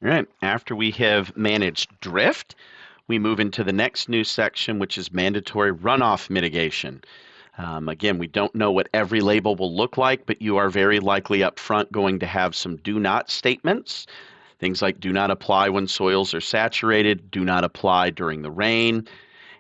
All right. After we have managed drift, we move into the next new section, which is mandatory runoff mitigation. Again, we don't know what every label will look like, but you are very likely up front going to have some do not statements. Things like do not apply when soils are saturated, do not apply during the rain.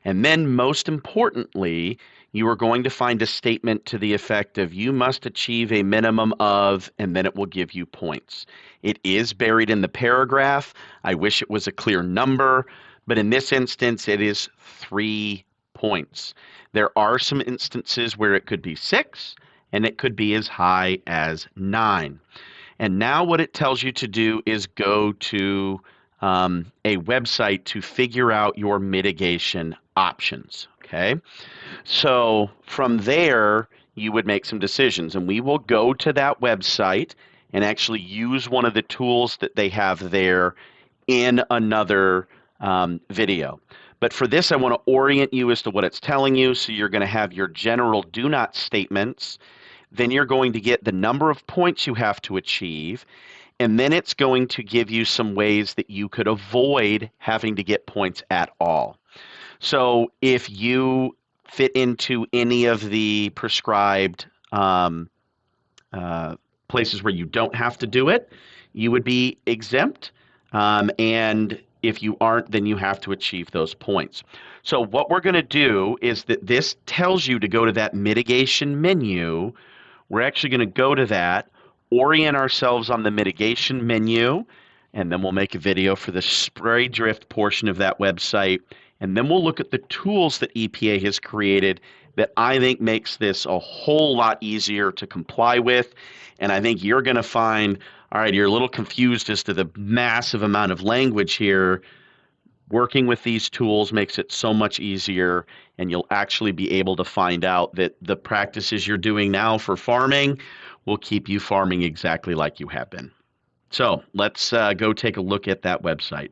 And then, most importantly, you are going to find a statement to the effect of you must achieve a minimum of, and then it will give you points. It is buried in the paragraph. I wish it was a clear number, but in this instance, it is 3 points. There are some instances where it could be 6, and it could be as high as 9. And now what it tells you to do is go to a website to figure out your mitigation options. Okay. So from there, you would make some decisions. And we will go to that website and actually use one of the tools that they have there in another video. But for this, I want to orient you as to what it's telling you. So you're going to have your general do not statements. Then you're going to get the number of points you have to achieve. And then it's going to give you some ways that you could avoid having to get points at all. So if you fit into any of the prescribed places where you don't have to do it, you would be exempt. And if you aren't, then you have to achieve those points. So what we're going to do is that this tells you to go to that mitigation menu. We're actually going to go to that, orient ourselves on the mitigation menu, and then we'll make a video for the spray drift portion of that website. And then we'll look at the tools that EPA has created that I think makes this a whole lot easier to comply with. And I think you're going to find, all right, you're a little confused as to the massive amount of language here. Working with these tools makes it so much easier, and you'll actually be able to find out that the practices you're doing now for farming will keep you farming exactly like you have been. So let's go take a look at that website.